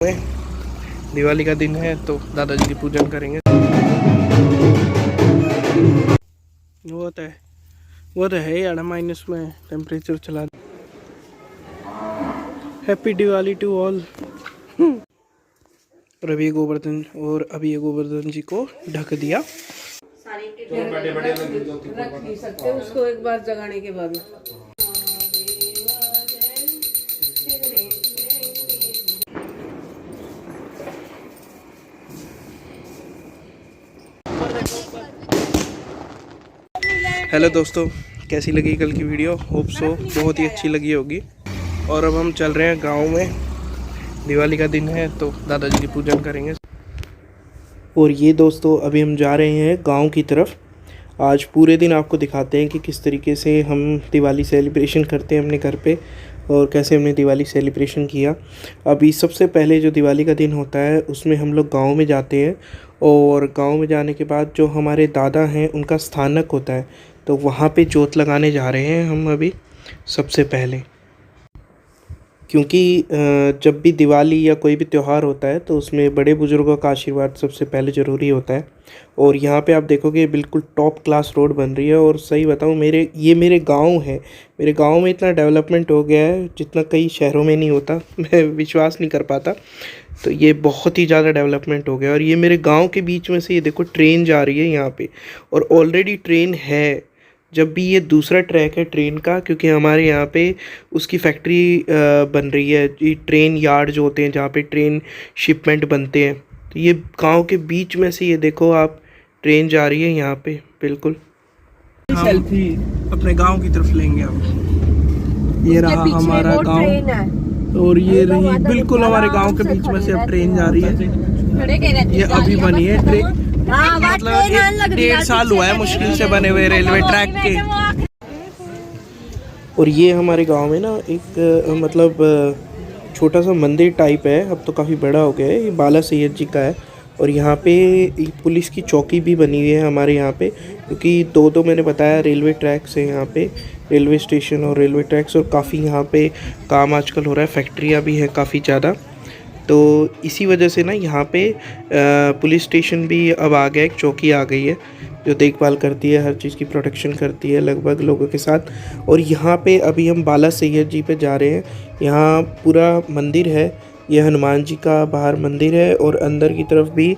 में दिवाली का दिन है तो दादाजी की पूजन करेंगे। वो तो है यार, माइनस में टेम्परेचर चला। Happy Diwali to all. और अभी ये गोवर्धन जी को ढक दिया। रख नहीं सकते उसको एक बार जगाने के बाद। हेलो दोस्तों, कैसी लगी कल की वीडियो? होप सो बहुत ही अच्छी लगी होगी। और अब हम चल रहे हैं गांव में। दिवाली का दिन है तो दादाजी की पूजन करेंगे। और ये दोस्तों अभी हम जा रहे हैं गांव की तरफ। आज पूरे दिन आपको दिखाते हैं कि किस तरीके से हम दिवाली सेलिब्रेशन करते हैं अपने घर पे और कैसे हमने दिवाली सेलिब्रेशन किया। अभी सबसे पहले जो दिवाली का दिन होता है उसमें हम लोग गांव में जाते हैं और गांव में जाने के बाद जो हमारे दादा हैं उनका स्थानक होता है, तो वहाँ पे जोत लगाने जा रहे हैं हम अभी सबसे पहले। क्योंकि जब भी दिवाली या कोई भी त्यौहार होता है तो उसमें बड़े बुज़ुर्गों का आशीर्वाद सबसे पहले ज़रूरी होता है। और यहाँ पे आप देखोगे बिल्कुल टॉप क्लास रोड बन रही है। और सही बताऊँ, मेरे गांव है। मेरे गांव में इतना डेवलपमेंट हो गया है जितना कई शहरों में नहीं होता। मैं विश्वास नहीं कर पाता। तो ये बहुत ही ज़्यादा डेवलपमेंट हो गया। और ये मेरे गाँव के बीच में से ये देखो ट्रेन जा रही है यहाँ पर। और ऑलरेडी ट्रेन है। जब भी ये दूसरा ट्रैक है ट्रेन का, क्योंकि हमारे यहाँ पे उसकी फैक्ट्री बन रही है। ये ट्रेन यार्ड जो होते हैं जहाँ पे ट्रेन शिपमेंट बनते हैं, तो ये गांव के बीच में से ये देखो आप ट्रेन जा रही है यहाँ पे। बिल्कुल सेल्फी अपने गांव की तरफ लेंगे अब। ये रहा हमारा गांव और ये रही बिल्कुल हमारे गांव के बीच में से अब ट्रेन जा रही है। ये अभी बनी है ट्रेन, मतलब 1.5 साल हुआ है मुश्किल से बने हुए रेलवे ट्रैक के। और ये हमारे गांव में ना एक मतलब छोटा सा मंदिर टाइप है, अब तो काफ़ी बड़ा हो गया है। ये बाला सैयद जी का है। और यहाँ पे पुलिस की चौकी भी बनी हुई है हमारे यहाँ पे, क्योंकि दो मैंने बताया रेलवे ट्रैक्स है यहाँ पे, रेलवे स्टेशन और रेलवे ट्रैक्स। और काफ़ी यहाँ पे काम आजकल हो रहा है, फैक्ट्रियाँ भी हैं काफ़ी ज़्यादा। तो इसी वजह से ना यहाँ पे पुलिस स्टेशन भी अब आ गया, एक चौकी आ गई है जो देखभाल करती है, हर चीज़ की प्रोटेक्शन करती है लगभग लोगों के साथ। और यहाँ पे अभी हम बाला सैयद जी पे जा रहे हैं। यहाँ पूरा मंदिर है, ये हनुमान जी का बाहर मंदिर है। और अंदर की तरफ भी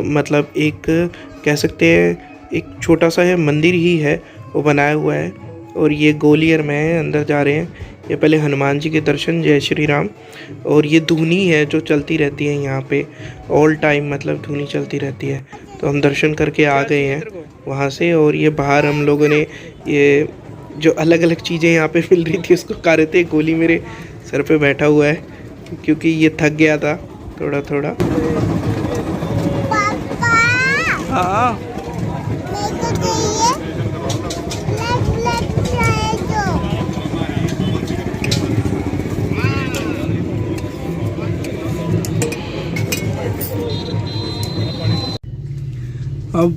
मतलब एक कह सकते हैं एक छोटा सा है मंदिर ही है, वो बनाया हुआ है। और ये गोलियर में है, अंदर जा रहे हैं। ये पहले हनुमान जी के दर्शन, जय श्री राम। और ये धुनी है जो चलती रहती है यहाँ पे ऑल टाइम, मतलब धुनी चलती रहती है। तो हम दर्शन करके आ गए हैं वहाँ से। और ये बाहर हम लोगों ने ये जो अलग अलग चीज़ें यहाँ पे मिल रही थी उसको खा रहे थे। गोली मेरे सर पे बैठा हुआ है क्योंकि ये थक गया था थोड़ा थोड़ा। हाँ अब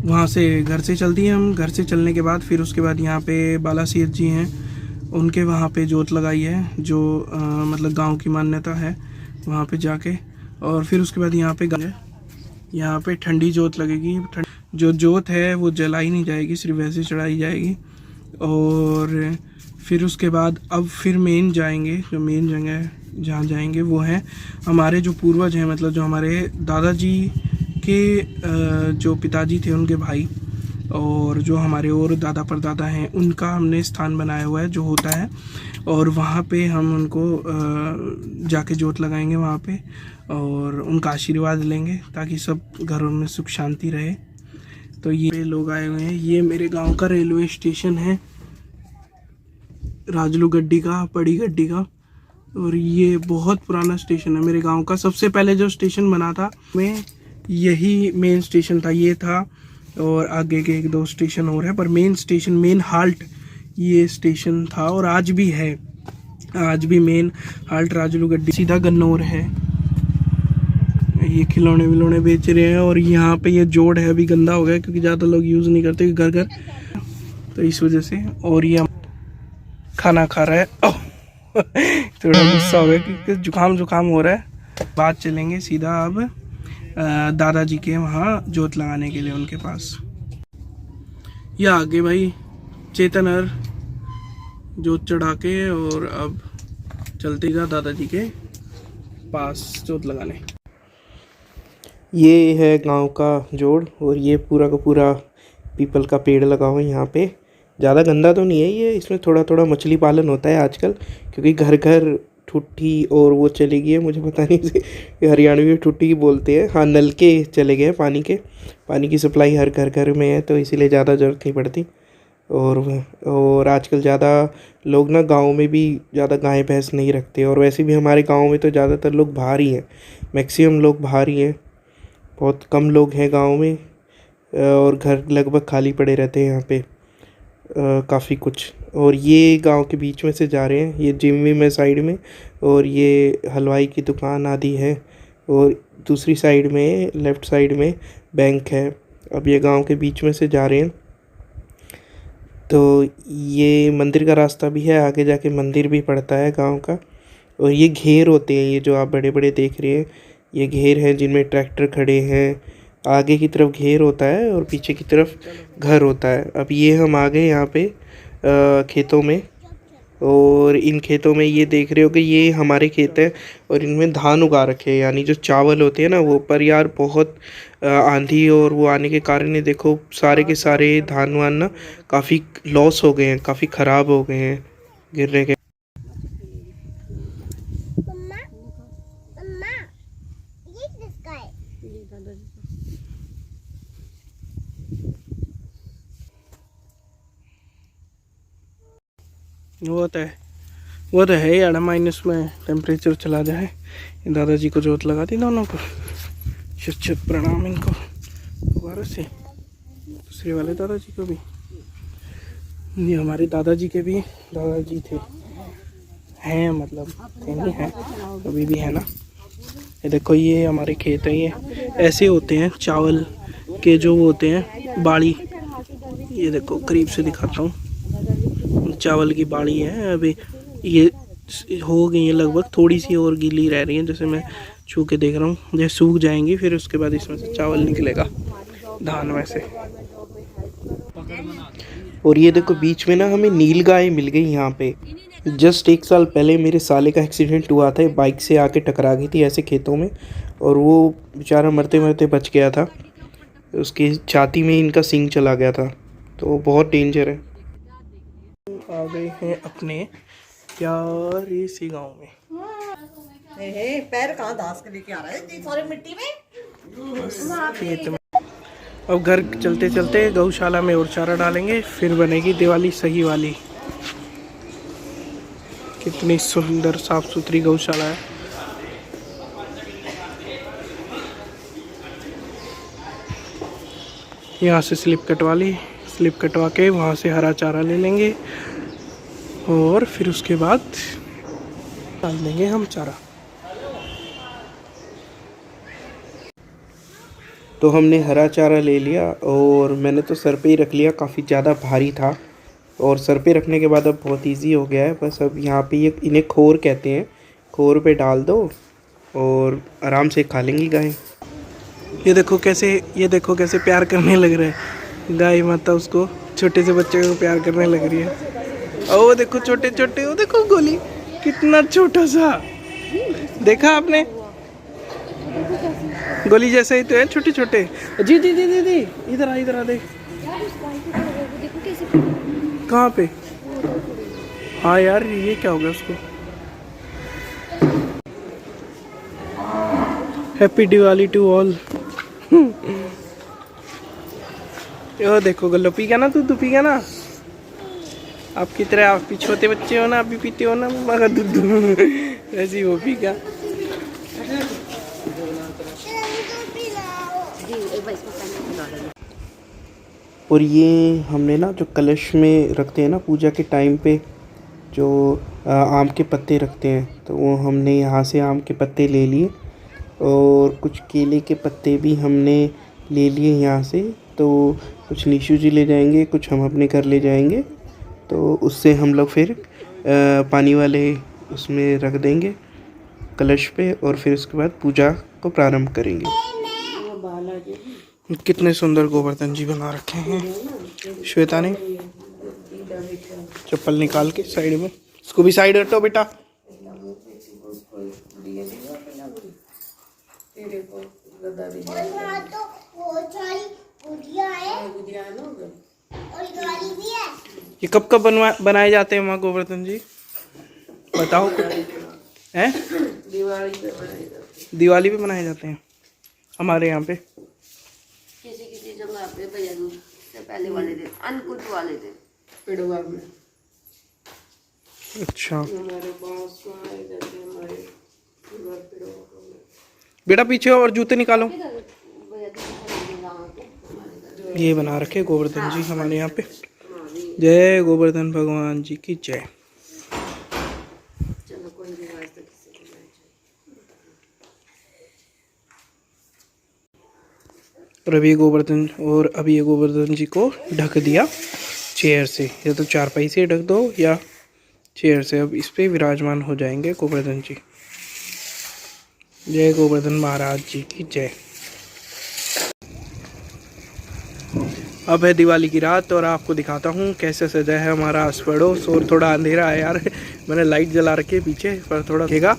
वहाँ से घर से चलती हैं हम। घर से चलने के बाद फिर उसके बाद यहाँ पे बाला सैयद जी हैं, उनके वहाँ पे जोत लगाई है जो मतलब गांव की मान्यता है वहाँ पे जाके। और फिर उसके बाद यहाँ पे ठंडी जोत लगेगी। जो जोत है वो जलाई नहीं जाएगी, सिर्फ वैसे चढ़ाई जाएगी। और फिर उसके बाद अब फिर मेन जाएंगे, जो मेन जगह जहाँ जाएंगे वो है हमारे जो पूर्वज हैं, मतलब जो हमारे दादाजी के जो पिताजी थे उनके भाई, और जो हमारे और दादा परदादा हैं उनका हमने स्थान बनाया हुआ है जो होता है। और वहाँ पे हम उनको जाके जोत लगाएंगे वहाँ पे और उनका आशीर्वाद लेंगे ताकि सब घरों में सुख शांति रहे। तो ये लोग आए हुए हैं। ये मेरे गांव का रेलवे स्टेशन है, राजलू गड्डी का, पड़ी गड्डी का। और ये बहुत पुराना स्टेशन है मेरे गाँव का। सबसे पहले जो स्टेशन बना था में यही मेन स्टेशन था, ये था। और आगे के 1-2 स्टेशन और है, पर मेन स्टेशन, मेन हाल्ट ये स्टेशन था और आज भी है। आज भी मेन हाल्ट राजलू गड्डी सीधा गन्नौर है। ये खिलौने विलौने बेच रहे हैं। और यहाँ पे ये जोड़ है, अभी गंदा हो गया क्योंकि ज़्यादा लोग यूज़ नहीं करते घर घर, तो इस वजह से। और ये खाना खा रहा है। थोड़ा गुस्सा हो गया क्योंकि जुकाम हो रहा है। बाद चलेंगे सीधा अब दादाजी के वहाँ जोत लगाने के लिए उनके पास। ये आगे भाई चेतन हर जोत चढ़ा के और अब चलते जा दादाजी के पास जोत लगाने। ये है गांव का जोड़ और ये पूरा का पूरा पीपल का पेड़ लगा हुआ है यहाँ पे। ज़्यादा गंदा तो नहीं है ये, इसमें थोड़ा थोड़ा मछली पालन होता है आजकल, क्योंकि घर घर ठुट्ठी और वो चली गई है, मुझे पता नहीं से हरियाणवी में ठुट्ठी ही बोलते हैं। हाँ, नलके चले गए पानी की सप्लाई हर घर घर में है, तो इसीलिए ज़्यादा ज़रूरत नहीं पड़ती। और आजकल ज़्यादा लोग ना गांव में भी ज़्यादा गाय भैंस नहीं रखते, और वैसे भी हमारे गांव में तो ज़्यादातर लोग बाहर ही हैं, मैक्सिमम लोग बाहर ही हैं, बहुत कम लोग हैं गांव में, और घर लगभग खाली पड़े रहते हैं यहाँ पे काफ़ी कुछ। और ये गांव के बीच में से जा रहे हैं, ये जिम विम है साइड में, और ये हलवाई की दुकान आदि है, और दूसरी साइड में लेफ़्ट साइड में बैंक है। अब ये गांव के बीच में से जा रहे हैं, तो ये मंदिर का रास्ता भी है, आगे जाके मंदिर भी पड़ता है गांव का। और ये घेर होते हैं, ये जो आप बड़े बड़े देख रहे हैं ये घेर हैं जिनमें ट्रैक्टर खड़े हैं। आगे की तरफ घेर होता है और पीछे की तरफ घर होता है। अब ये हम आ गए यहाँ पे खेतों में, और इन खेतों में ये देख रहे हो कि ये हमारे खेत हैं और इनमें धान उगा रखे हैं, यानी जो चावल होते हैं ना वो। पर यार बहुत आंधी और वो आने के कारण ये देखो सारे के सारे धान वान ना काफ़ी लॉस हो गए हैं, काफ़ी ख़राब हो गए हैं गिरने के। वो तो है यार, माइनस में टेम्परेचर चला जाए। दादाजी को जोत लगा दी दोनों को, शत प्रणाम इनको दोबारा से। दूसरे वाले दादाजी को भी, ये हमारे दादाजी के भी दादाजी थे, हैं मतलब थे नहीं हैं, अभी भी है ना। ये देखो ये हमारे खेत है, ये ऐसे होते हैं चावल के जो होते हैं बाड़ी। ये देखो करीब से दिखाता हूँ, चावल की बाड़ी है। अभी ये हो गई है लगभग, थोड़ी सी और गीली रह रही है, जैसे मैं छू के देख रहा हूँ। ये सूख जाएंगी, फिर उसके बाद इसमें से चावल निकलेगा धान में से। और ये देखो बीच में ना हमें नील गाय मिल गई यहाँ पे। जस्ट 1 साल पहले मेरे साले का एक्सीडेंट हुआ था, बाइक से आके टकरा गई थी ऐसे खेतों में, और वो बेचारा मरते मरते बच गया था। उसकी छाती में इनका सींग चला गया था, तो बहुत डेंजर है। आ गए हैं अपने प्यारे से गांव में। पैर कहाँ दास के लेके आ रहा है सारे मिट्टी में। खेत में अब घर चलते चलते गौशाला में और चारा डालेंगे, फिर बनेगी दिवाली सही वाली। कितनी सुंदर साफ सुथरी गौशाला है। यहाँ से स्लिप कटवा ली, स्लिप कटवा के वहाँ से हरा चारा ले लेंगे, और फिर उसके बाद डाल देंगे हम चारा। तो हमने हरा चारा ले लिया, और मैंने तो सर पे ही रख लिया, काफ़ी ज़्यादा भारी था, और सर पे रखने के बाद अब बहुत इजी हो गया है। बस अब यहाँ पे ये इन्हें खोर कहते हैं, खोर पे डाल दो और आराम से खा लेंगी गाय। ये देखो कैसे प्यार करने लग रहा है गाय माता, उसको छोटे से बच्चे को प्यार करने लग रही है। ओ देखो छोटे छोटे, वो देखो गोली कितना छोटा सा, देखा आपने? गोली जैसे ही तो है, छोटे छोटे। जी दी दी दी दी, इधर आ देख। कहाँ पे? हाँ यार ये क्या हो गया उसको। Happy Diwali to all. Yo देखो गल्लो पी गया ना, दूध पी गया ना। आपकी तरह आप भी छोटे बच्चे हो ना, आप भी पीते हो ना मगर दूध, ऐसे वो पी गया। और ये हमने ना जो कलश में रखते हैं ना पूजा के टाइम पे, जो आम के पत्ते रखते हैं, तो वो हमने यहाँ से आम के पत्ते ले लिए, और कुछ केले के पत्ते भी हमने ले लिए यहाँ से। तो कुछ निशु जी ले जाएंगे, कुछ हम अपने घर ले जाएंगे, तो उससे हम लोग फिर पानी वाले उसमें रख देंगे कलश पे और फिर उसके बाद पूजा को प्रारंभ करेंगे। कितने सुंदर गोवर्धन जी बना रखे हैं श्वेता ने। चप्पल निकाल के साइड में, इसको भी साइड हटो बेटा। ये कब कब बनाए जाते हैं माँ गोवर्धन जी, बताओ। हैं? दिवाली पे बनाए जाते हैं हमारे यहाँ पे। किसी जगह पे भैया दूज से पहले वाले दिन, अन्नकूट वाले दिन पिड़वा में। अच्छा हमारे पास आए जाते हैं हमारे पिड़वा में। बेटा पीछे और जूते निकालो। ये बना रखे गोवर्धन जी हमारे यहाँ पे। जय गोवर्धन भगवान जी की जय। चलो कोई भी बात तो किसी को नहीं। और अभी ये गोवर्धन जी को ढक दिया चेयर से, या तो चारपाई से ढक दो या चेयर से। अब इस पे विराजमान हो जाएंगे गोवर्धन जी। जय गोवर्धन महाराज जी की जय। अब है दिवाली की रात और आपको दिखाता हूँ कैसे सजा है हमारा आस पड़ोस। और थोड़ा अंधेरा है यार, मैंने लाइट जला रखी है पीछे, पर थोड़ा दिखेगा,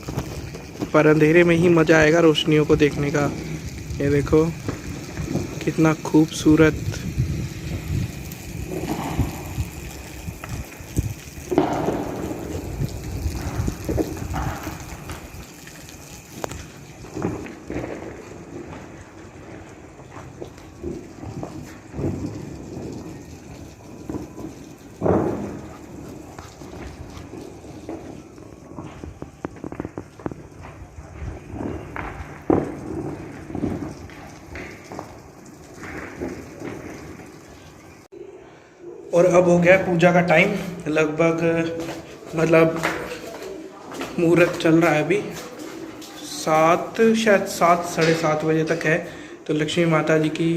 पर अंधेरे में ही मज़ा आएगा रोशनियों को देखने का। ये देखो कितना खूबसूरत। और अब हो गया पूजा का टाइम, लगभग मतलब मुहूर्त चल रहा है अभी 7 शायद 7 साढ़े 7 बजे तक है। तो लक्ष्मी माता जी की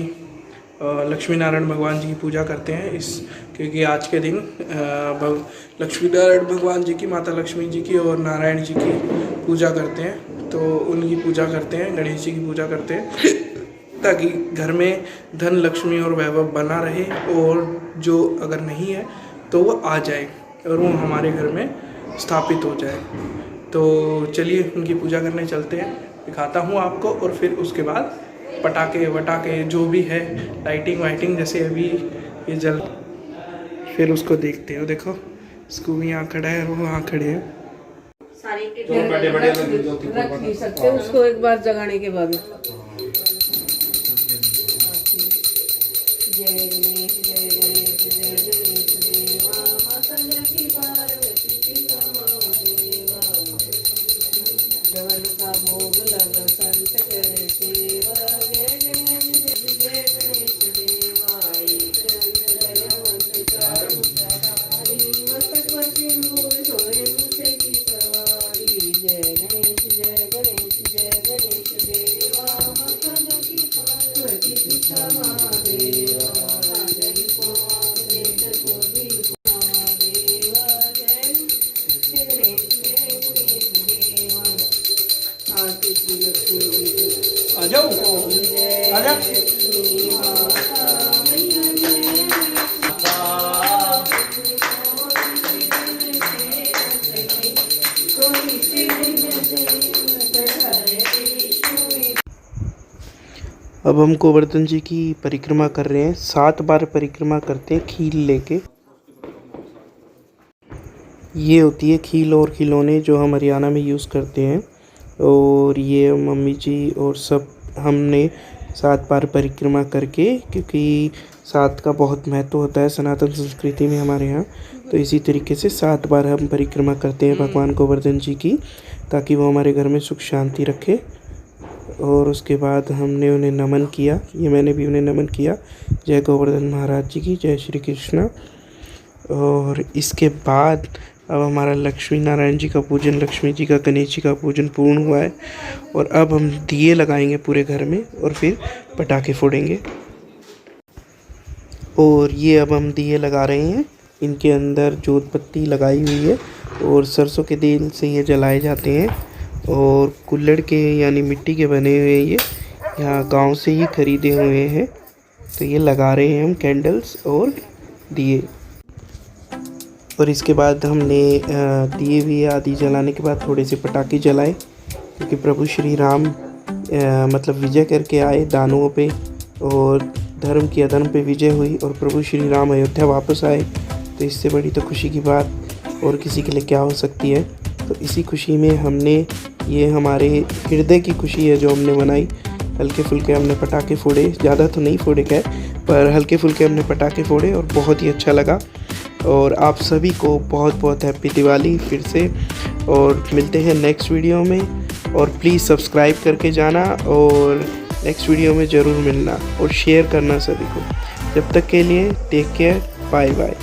लक्ष्मी नारायण भगवान जी की पूजा करते हैं क्योंकि आज के दिन लक्ष्मी नारायण भगवान जी की, माता लक्ष्मी जी की और नारायण जी की पूजा करते हैं। तो उनकी पूजा करते हैं, गणेश जी की पूजा करते हैं ताकि घर में धन लक्ष्मी और वैभव बना रहे, और जो अगर नहीं है तो वो आ जाए और वो हमारे घर में स्थापित हो जाए। तो चलिए उनकी पूजा करने चलते हैं, दिखाता हूँ आपको। और फिर उसके बाद पटाखे वटाखे जो भी है, लाइटिंग वाइटिंग जैसे अभी ये जल, फिर उसको देखते हो। देखो इसको भी यहाँ खड़ा है और वो वहाँ खड़े हैं। रख नहीं सकते उसको एक बार जगाने के बाद। जय गणेश जय गणेश जय गणेश देवा, माता लक्ष्मी पार्वती पिता महादेवा। जवन का भोग लग संत करे सेवा, जय गणेश जय गणेश देवा। एक रंग दयावंत चारु धारी, मस्तक पर सिंदूर सोहे मूछे की सवारी। जय गणेश जय गणेश जय गणेश देवा, माता लक्ष्मी पार्वती पिता महादेवा। आ जाओ, आ जा। अब हम गोवर्धन जी की परिक्रमा कर रहे हैं, 7 बार परिक्रमा करते हैं खील लेके। ये होती है खील और खिलौने जो हम हरियाणा में यूज़ करते हैं। और ये मम्मी जी और सब हमने 7 बार परिक्रमा करके, क्योंकि 7 का बहुत महत्व होता है सनातन संस्कृति में हमारे यहाँ, तो इसी तरीके से 7 बार हम परिक्रमा करते हैं भगवान गोवर्धन जी की, ताकि वो हमारे घर में सुख शांति रखे। और उसके बाद हमने उन्हें नमन किया, ये मैंने भी उन्हें नमन किया। जय गोवर्धन महाराज जी की जय श्री कृष्ण। और इसके बाद अब हमारा लक्ष्मी नारायण जी का पूजन, लक्ष्मी जी का, गणेश जी का पूजन पूर्ण हुआ है। और अब हम दिए लगाएंगे पूरे घर में और फिर पटाखे फोड़ेंगे। और ये अब हम दिए लगा रहे हैं, इनके अंदर जोत बत्ती लगाई हुई है और सरसों के तेल से ये जलाए जाते हैं। और कुल्हड़ के यानी मिट्टी के बने हुए ये यहाँ गांव से ही खरीदे हुए हैं। तो ये लगा रहे हैं हम कैंडल्स और दिए। और इसके बाद हमने दिए भी आदि जलाने के बाद थोड़े से पटाखे जलाए, क्योंकि प्रभु श्री राम मतलब विजय करके आए दानवों पे और धर्म की अधर्म पे विजय हुई और प्रभु श्री राम अयोध्या वापस आए। तो इससे बड़ी तो खुशी की बात और किसी के लिए क्या हो सकती है। तो इसी खुशी में हमने ये हमारे हृदय की खुशी है जो हमने मनाई। हल्के फुल्के हमने पटाखे फोड़े, ज़्यादा तो नहीं फोड़े खैर, पर हल्के फुल्के हमने पटाखे फोड़े और बहुत ही अच्छा लगा। और आप सभी को बहुत बहुत हैप्पी दिवाली फिर से, और मिलते हैं नेक्स्ट वीडियो में। और प्लीज़ सब्सक्राइब करके जाना और नेक्स्ट वीडियो में ज़रूर मिलना और शेयर करना सभी को। जब तक के लिए टेक केयर, बाय बाय।